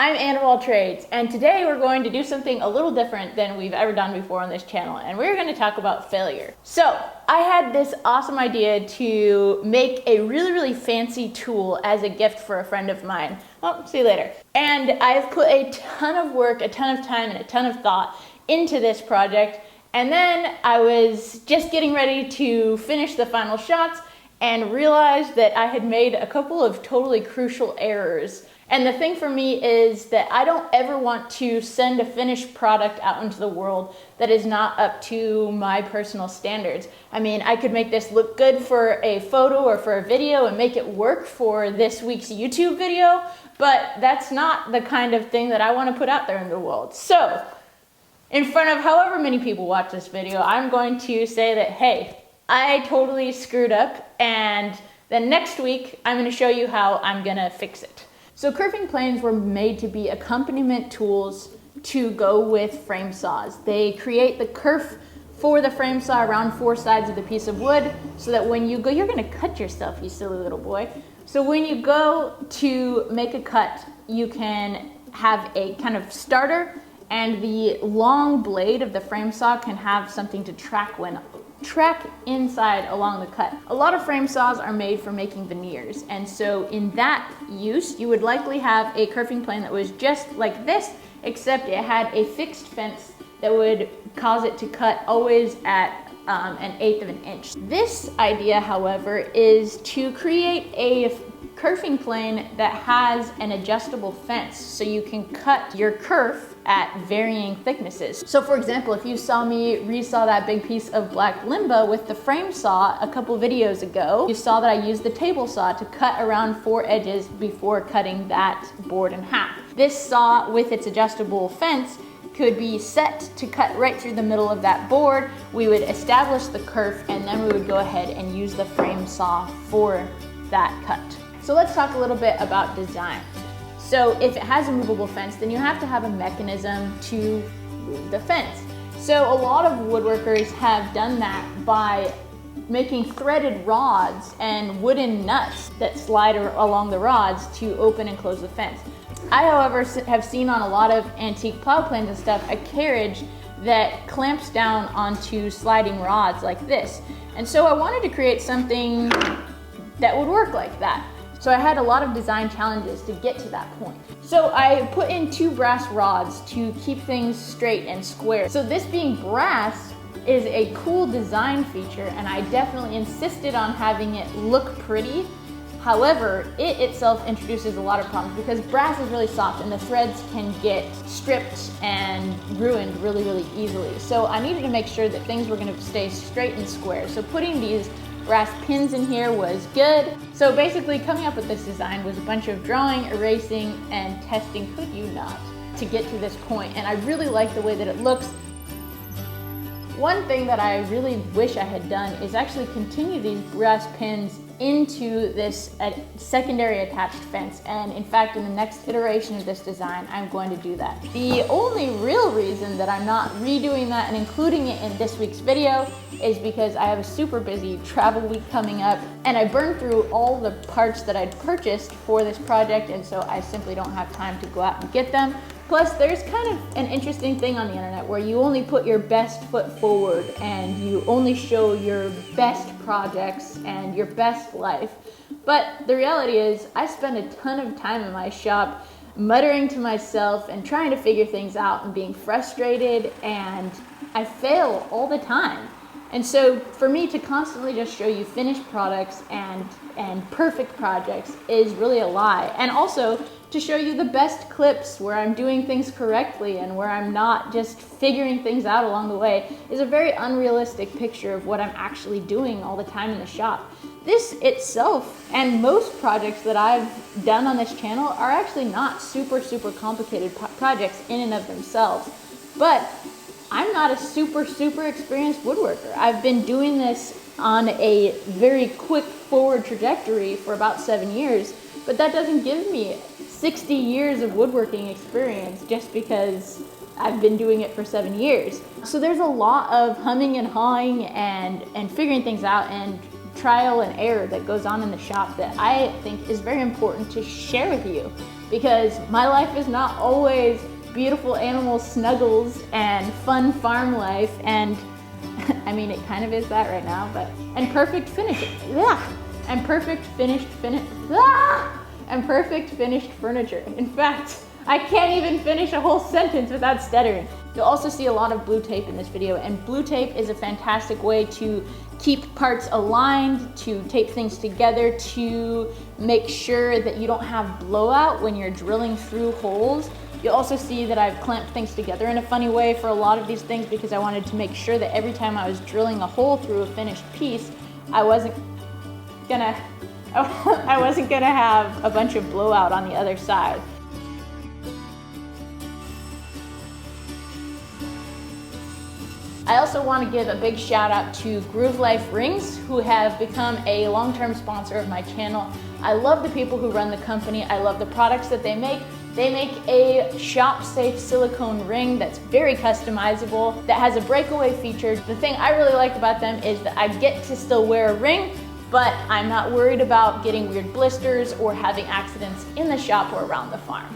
I'm Anna of All Trades, and today we're going to do something a little different than we've ever done before on this channel, and we're going to talk about failure. So, I had this awesome idea to make a really fancy tool as a gift for a friend of mine. Oh, see you later. And I've put a ton of work, a ton of time, and a ton of thought into this project, and then I was just getting ready to finish the final shots and realized that I had made a couple of totally crucial errors. And the thing for me is that I don't ever want to send a finished product out into the world that is not up to my personal standards. I mean, I could make this look good for a photo or for a video and make it work for this week's YouTube video, but that's not the kind of thing that I want to put out there in the world. So, in front of however many people watch this video, I'm going to say that, hey, I totally screwed up, and then next week, I'm going to show you how I'm going to fix it. So kerfing planes were made to be accompaniment tools to go with frame saws. They create the kerf for the frame saw around four sides of the piece of wood so that when you go, you're gonna cut yourself, you silly little boy. So when you go to make a cut, you can have a kind of starter, and the long blade of the frame saw can have something to track inside along the cut. A lot of frame saws are made for making veneers, and so in that use, you would likely have a kerfing plane that was just like this, except it had a fixed fence that would cause it to cut always at 1/8 of an inch. This idea, however, is to create a kerfing plane that has an adjustable fence, so you can cut your kerf at varying thicknesses. So for example, if you saw me resaw that big piece of black limba with the frame saw a couple videos ago, you saw that I used the table saw to cut around 4 edges before cutting that board in half. This saw with its adjustable fence could be set to cut right through the middle of that board. We would establish the kerf, and then we would go ahead and use the frame saw for that cut. So let's talk a little bit about design. So if it has a movable fence, then you have to have a mechanism to move the fence. So a lot of woodworkers have done that by making threaded rods and wooden nuts that slide along the rods to open and close the fence. I, however, have seen on a lot of antique plow planes and stuff a carriage that clamps down onto sliding rods like this. And so I wanted to create something that would work like that. So I had a lot of design challenges to get to that point. So I put in 2 brass rods to keep things straight and square. So this being brass is a cool design feature, and I definitely insisted on having it look pretty. However, it itself introduces a lot of problems because brass is really soft and the threads can get stripped and ruined really easily. So I needed to make sure that things were going to stay straight and square. So putting these brass pins in here was good. So basically coming up with this design was a bunch of drawing, erasing, and testing, could you not, to get to this point. And I really like the way that it looks. One thing that I really wish I had done is actually continue these brass pins into this secondary attached fence, and in fact in the next iteration of this design I'm going to do that. The only real reason that I'm not redoing that and including it in this week's video is because I have a super busy travel week coming up, and I burned through all the parts that I'd purchased for this project, and so I simply don't have time to go out and get them. Plus, there's kind of an interesting thing on the internet where you only put your best foot forward and you only show your best projects and your best life. But the reality is, I spend a ton of time in my shop muttering to myself and trying to figure things out and being frustrated, and I fail all the time. And so for me to constantly just show you finished products and perfect projects is really a lie. And also to show you the best clips where I'm doing things correctly and where I'm not just figuring things out along the way is a very unrealistic picture of what I'm actually doing all the time in the shop. This itself and most projects that I've done on this channel are actually not super complicated projects in and of themselves. But I'm not a super experienced woodworker. I've been doing this on a very quick forward trajectory for about 7 years, but that doesn't give me 60 years of woodworking experience just because I've been doing it for 7 years. So there's a lot of humming and hawing and figuring things out and trial and error that goes on in the shop that I think is very important to share with you. because my life is not always beautiful animal snuggles and fun farm life, and I mean, it kind of is that right now, but, and perfect finish, and perfect finished and perfect finished furniture. In fact, I can't even finish a whole sentence without stuttering. You'll also see a lot of blue tape in this video, and blue tape is a fantastic way to keep parts aligned, to tape things together, to make sure that you don't have blowout when you're drilling through holes. You'll also see that I've clamped things together in a funny way for a lot of these things because I wanted to make sure that every time I was drilling a hole through a finished piece, I wasn't gonna have a bunch of blowout on the other side. I also want to give a big shout out to Groove Life Rings, who have become a long-term sponsor of my channel. I love the people who run the company. I love the products that they make. They make a shop-safe silicone ring that's very customizable, that has a breakaway feature. The thing I really like about them is that I get to still wear a ring, but I'm not worried about getting weird blisters or having accidents in the shop or around the farm.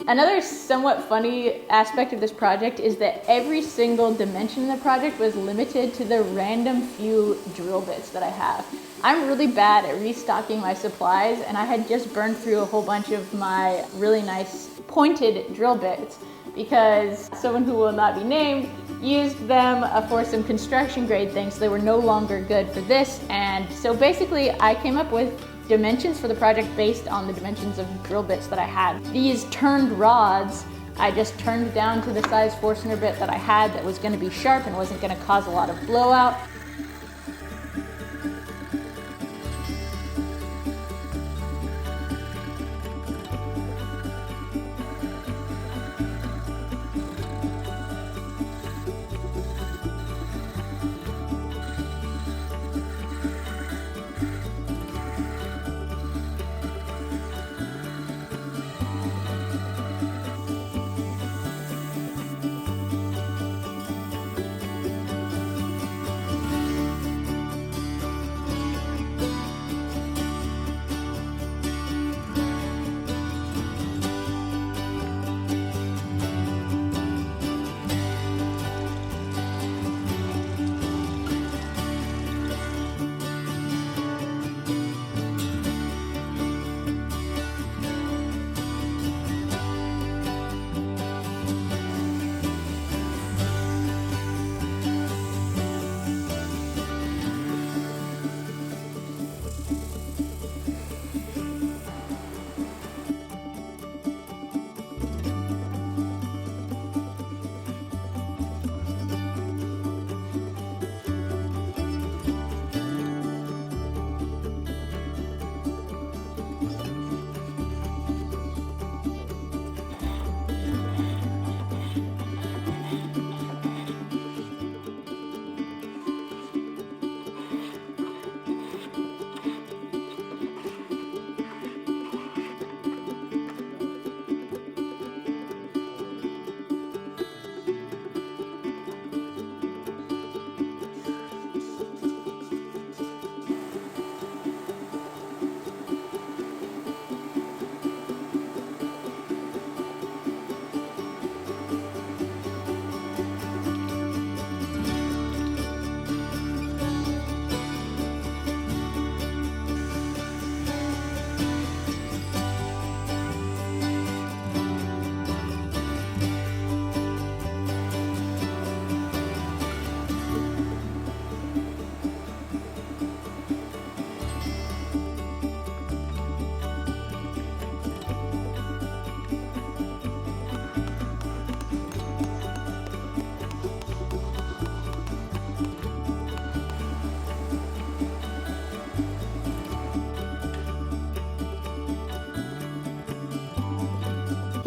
Another somewhat funny aspect of this project is that every single dimension in the project was limited to the random few drill bits that I have. I'm really bad at restocking my supplies, and I had just burned through a whole bunch of my really nice pointed drill bits because someone who will not be named used them for some construction grade things, so they were no longer good for this. And so basically I came up with dimensions for the project based on the dimensions of drill bits that I had. These turned rods, I just turned down to the size Forstner bit that I had that was going to be sharp and wasn't going to cause a lot of blowout.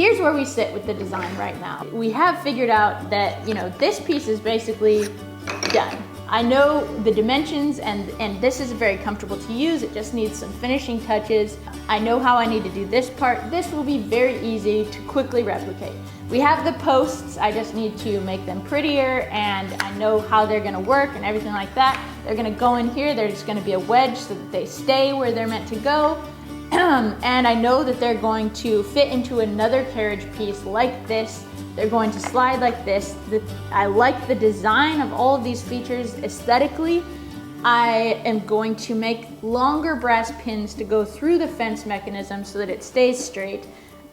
here's where we sit with the design right now. We have figured out that, you know, this piece is basically done. I know the dimensions and this is very comfortable to use. It just needs some finishing touches. I know how I need to do this part. This will be very easy to quickly replicate. We have the posts. I just need to make them prettier, and I know how they're gonna work and everything like that. They're gonna go in here. There's gonna be a wedge so that they stay where they're meant to go. And I know that they're going to fit into another carriage piece like this. They're going to slide like this. I like the design of all of these features aesthetically. I am going to make longer brass pins to go through the fence mechanism so that it stays straight.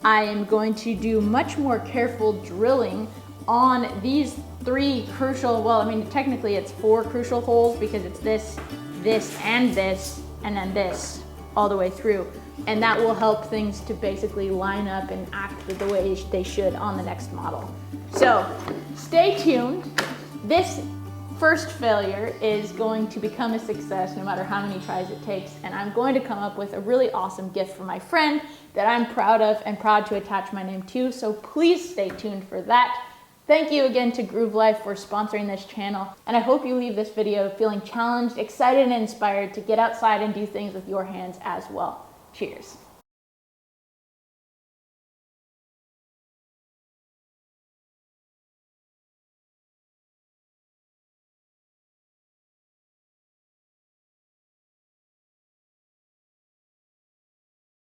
I am going to do much more careful drilling on these 3 crucial, well, I mean, technically it's 4 crucial holes because it's this, and then this all the way through. And that will help things to basically line up and act the way they should on the next model. So stay tuned. This first failure is going to become a success no matter how many tries it takes, and I'm going to come up with a really awesome gift for my friend that I'm proud of and proud to attach my name to, so please stay tuned for that. Thank you again to Groove Life for sponsoring this channel, and I hope you leave this video feeling challenged, excited, and inspired to get outside and do things with your hands as well. Cheers.